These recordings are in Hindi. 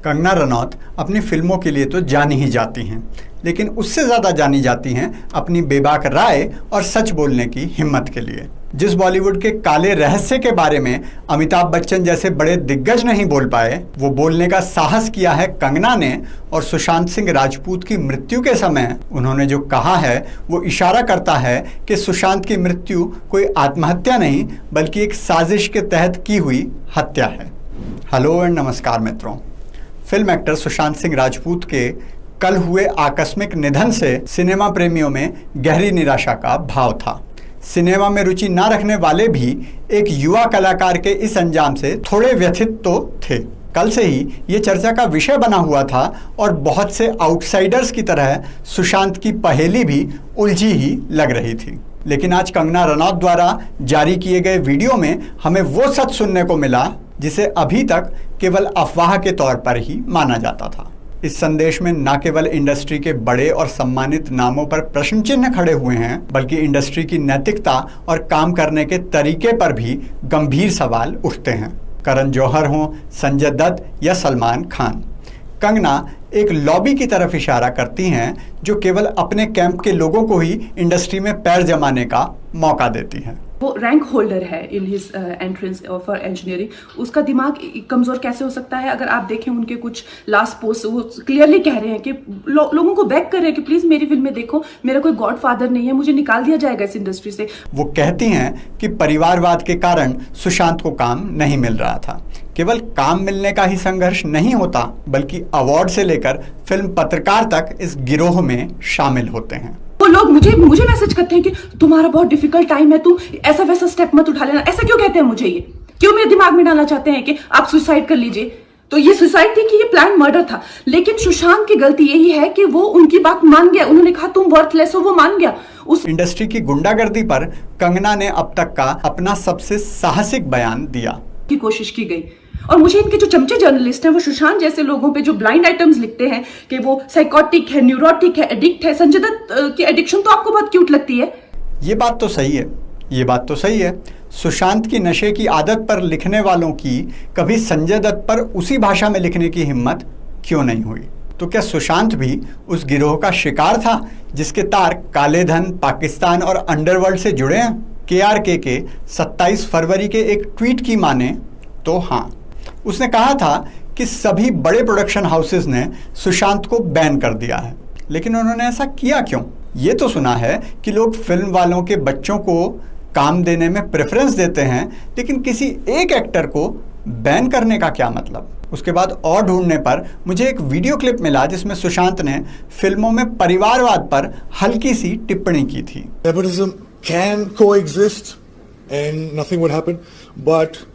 कंगना रनौत अपनी फिल्मों के लिए तो जानी ही जाती हैं, लेकिन उससे ज़्यादा जानी जाती हैं अपनी बेबाक राय और सच बोलने की हिम्मत के लिए। जिस बॉलीवुड के काले रहस्य के बारे में अमिताभ बच्चन जैसे बड़े दिग्गज नहीं बोल पाए, वो बोलने का साहस किया है कंगना ने। और सुशांत सिंह राजपूत की मृत्यु के समय उन्होंने जो कहा है वो इशारा करता है कि सुशांत की मृत्यु कोई आत्महत्या नहीं बल्कि एक साजिश के तहत की हुई हत्या है। हेलो एंड नमस्कार मित्रों। फिल्म एक्टर सुशांत सिंह राजपूत के कल हुए आकस्मिक निधन से सिनेमा प्रेमियों में गहरी निराशा का भाव था। सिनेमा में रुचि ना रखने वाले भी एक युवा कलाकार के इस अंजाम से थोड़े व्यथित तो थे। कल से ही ये चर्चा का विषय बना हुआ था और बहुत से आउटसाइडर्स की तरह सुशांत की पहेली भी उलझी ही लग रही थी। लेकिन आज कंगना रनौत द्वारा जारी किए गए वीडियो में हमें वो सच सुनने को मिला जिसे अभी तक केवल अफवाह के तौर पर ही माना जाता था। इस संदेश में न केवल इंडस्ट्री के बड़े और सम्मानित नामों पर प्रश्न चिन्ह खड़े हुए हैं, बल्कि इंडस्ट्री की नैतिकता और काम करने के तरीके पर भी गंभीर सवाल उठते हैं। करण जौहर हों, संजय दत्त या सलमान खान, कंगना एक लॉबी की तरफ इशारा करती हैं जो केवल अपने कैंप के लोगों को ही इंडस्ट्री में पैर जमाने का मौका देती हैं। वो रैंक होल्डर है in his entrance for engineering. उसका दिमाग कमजोर कैसे हो सकता है? अगर आप देखें उनके कुछ लास्ट पोस्ट, वो क्लियरली कह रहे हैं कि लोगों को बैक कर रहे हैं कि प्लीज मेरी फिल्म में देखो, मेरा कोई गॉडफादर नहीं है, मुझे निकाल दिया जाएगा इस इंडस्ट्री से। वो कहती हैं कि परिवारवाद के कारण सुशांत को काम नहीं मिल रहा था। केवल काम मिलने का ही संघर्ष नहीं होता, बल्कि अवार्ड से लेकर फिल्म पत्रकार तक इस गिरोह में शामिल होते हैं। वो लोग मुझे मैसेज करते हैं कि तुम्हारा बहुत डिफिकल्ट टाइम है, तुम ऐसा वैसा स्टेप मत उठा लेना। ऐसा क्यों कहते हैं मुझे? ये क्यों मेरे दिमाग में डालना चाहते हैं कि आप सुसाइड कर लीजिए? तो ये सुसाइड थी कि ये प्लान मर्डर था? लेकिन सुशांत की गलती यही है कि वो उनकी बात मान गया। उन्होंने कहा तुम वर्थलेस हो, वो मान गया। उस इंडस्ट्री की गुंडागर्दी पर कंगना ने अब तक का अपना सबसे साहसिक बयान दिया की कोशिश की गई। और मुझे इनके जो चमचे जर्नलिस्ट हैं वो सुशांत जैसे लोगों पे जो ब्लाइंड आइटम्स लिखते हैं कि वो साइकोटिक है, न्यूरोटिक है, एडिक्ट है। संजय दत्त की एडिक्शन तो आपको बहुत क्यूट लगती है। ये बात तो सही है। सुशांत की नशे की आदत पर लिखने वालों की कभी संजय दत्त पर उसी भाषा में लिखने की हिम्मत क्यों नहीं हुई? तो क्या सुशांत भी उस गिरोह का शिकार था जिसके तार काले धन, पाकिस्तान और अंडरवर्ल्ड से जुड़े हैं? KRK के 27 फरवरी के एक ट्वीट की माने तो हाँ, उसने कहा था कि सभी बड़े प्रोडक्शन हाउसेस ने सुशांत को बैन कर दिया है। लेकिन उन्होंने ऐसा किया क्यों? ये तो सुना है कि लोग फिल्म वालों के बच्चों को काम देने में प्रेफरेंस देते हैं, लेकिन किसी एक एक्टर को बैन करने का क्या मतलब? उसके बाद और ढूंढने पर मुझे एक वीडियो क्लिप मिला जिसमें सुशांत ने फिल्मों में परिवारवाद पर हल्की सी टिप्पणी की थी। Nepotism can coexist and nothing would happen, but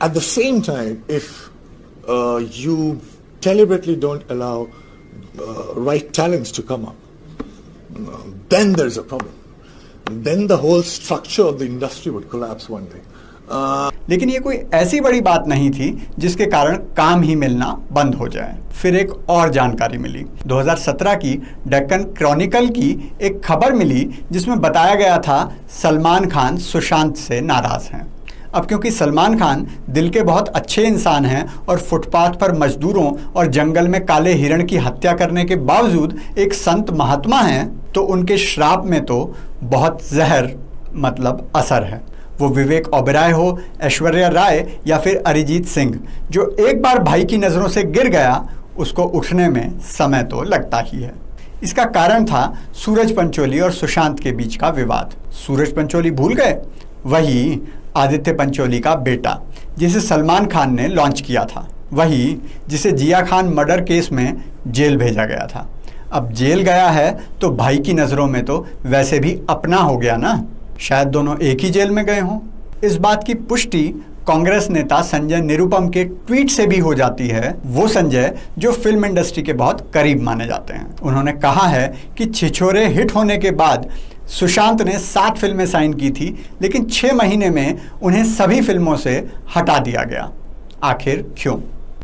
at the same time, if you deliberately don't allow right talents to come up, then there's a problem. Then the whole structure of the industry would collapse one day. लेकिन ये कोई ऐसी बड़ी बात नहीं थी जिसके कारण काम ही मिलना बंद हो जाए। फिर एक और जानकारी मिली। 2017 की डेक्कन क्रॉनिकल की एक खबर मिली जिसमें बताया गया था सलमान खान सुशांत से नाराज हैं। अब क्योंकि सलमान खान दिल के बहुत अच्छे इंसान हैं और फुटपाथ पर मजदूरों और जंगल में काले हिरण की हत्या करने के बावजूद एक संत महात्मा हैं, तो उनके श्राप में तो बहुत जहर मतलब असर है। वो विवेक ओबेरॉय हो, ऐश्वर्या राय या फिर अरिजीत सिंह, जो एक बार भाई की नज़रों से गिर गया उसको उठने में समय तो लगता ही है। इसका कारण था सूरज पंचोली और सुशांत के बीच का विवाद। सूरज पंचोली भूल गए? वही आदित्य पंचोली का बेटा जिसे सलमान खान ने लॉन्च किया था, वही जिसे जिया खान मर्डर केस में जेल भेजा गया था। अब जेल गया है तो भाई की नज़रों में तो वैसे भी अपना हो गया ना। शायद दोनों एक ही जेल में गए हों। इस बात की पुष्टि कांग्रेस नेता संजय निरुपम के ट्वीट से भी हो जाती है। वो संजय जो फिल्म इंडस्ट्री के बहुत करीब माने जाते हैं। उन्होंने कहा है कि छिछोरे हिट होने के बाद सुशांत ने 7 फिल्में साइन की थी, लेकिन 6 महीने में उन्हें सभी फिल्मों से हटा दिया गया। आखिर क्यों?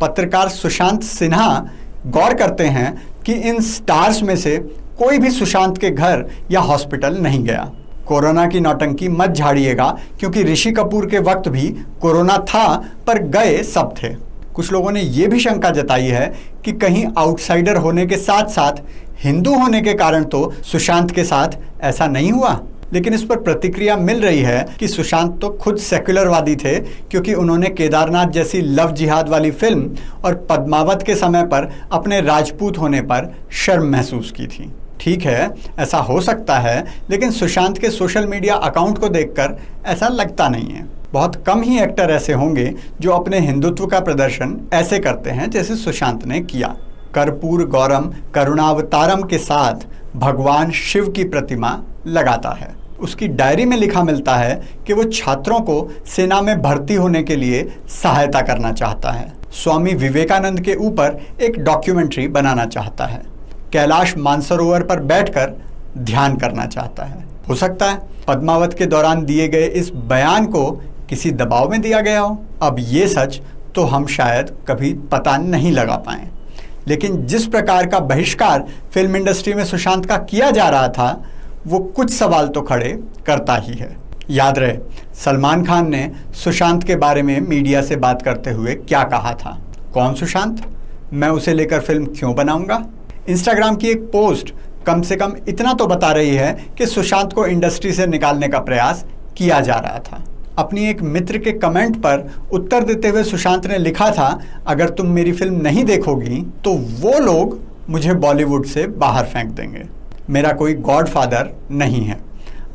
पत्रकार सुशांत सिन्हा गौर करते हैं कि इन स्टार्स में से कोई भी सुशांत के घर या हॉस्पिटल नहीं गया। कोरोना की नौटंकी मत झाड़िएगा, क्योंकि ऋषि कपूर के वक्त भी कोरोना था पर गए सब थे। कुछ लोगों ने यह भी शंका जताई है कि कहीं आउटसाइडर होने के साथ साथ हिंदू होने के कारण तो सुशांत के साथ ऐसा नहीं हुआ। लेकिन इस पर प्रतिक्रिया मिल रही है कि सुशांत तो खुद सेक्युलरवादी थे, क्योंकि उन्होंने केदारनाथ जैसी लव जिहाद वाली फिल्म और पद्मावत के समय पर अपने राजपूत होने पर शर्म महसूस की थी। ठीक है, ऐसा हो सकता है, लेकिन सुशांत के सोशल मीडिया अकाउंट को देखकर ऐसा लगता नहीं है। बहुत कम ही एक्टर ऐसे होंगे जो अपने हिंदुत्व का प्रदर्शन ऐसे करते हैं जैसे सुशांत ने किया। कर्पूर गौरम करुणावतारम के साथ भगवान शिव की प्रतिमा लगाता है। उसकी डायरी में लिखा मिलता है कि वो छात्रों को सेना में भर्ती होने के लिए सहायता करना चाहता है। स्वामी विवेकानंद के ऊपर एक डॉक्यूमेंट्री बनाना चाहता है। कैलाश मानसरोवर पर बैठकर ध्यान करना चाहता है। हो सकता है पद्मावत के दौरान दिए गए इस बयान को किसी दबाव में दिया गया हो। अब ये सच तो हम शायद कभी पता नहीं लगा पाए, लेकिन जिस प्रकार का बहिष्कार फिल्म इंडस्ट्री में सुशांत का किया जा रहा था, वो कुछ सवाल तो खड़े करता ही है। याद रहे, सलमान खान ने सुशांत के बारे में मीडिया से बात करते हुए क्या कहा था? कौन सुशांत? मैं उसे लेकर फिल्म क्यों बनाऊंगा? इंस्टाग्राम की एक पोस्ट कम से कम इतना तो बता रही है कि सुशांत को इंडस्ट्री से निकालने का प्रयास किया जा रहा था। अपनी एक मित्र के कमेंट पर उत्तर देते हुए सुशांत ने लिखा था, अगर तुम मेरी फिल्म नहीं देखोगी तो वो लोग मुझे बॉलीवुड से बाहर फेंक देंगे। मेरा कोई गॉडफादर नहीं है।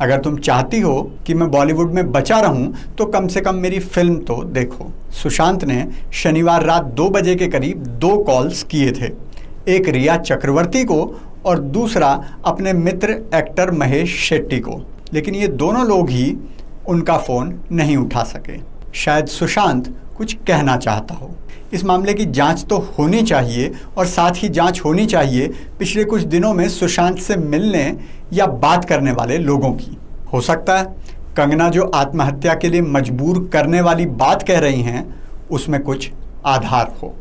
अगर तुम चाहती हो कि मैं बॉलीवुड में बचा रहूं तो कम से कम मेरी फिल्म तो देखो। सुशांत ने शनिवार रात 2 बजे के करीब 2 कॉल्स किए थे, एक रिया चक्रवर्ती को और दूसरा अपने मित्र एक्टर महेश शेट्टी को, लेकिन ये दोनों लोग ही उनका फ़ोन नहीं उठा सके। शायद सुशांत कुछ कहना चाहता हो। इस मामले की जांच तो होनी चाहिए और साथ ही जांच होनी चाहिए पिछले कुछ दिनों में सुशांत से मिलने या बात करने वाले लोगों की। हो सकता है कंगना जो आत्महत्या के लिए मजबूर करने वाली बात कह रही हैं उसमें कुछ आधार हो।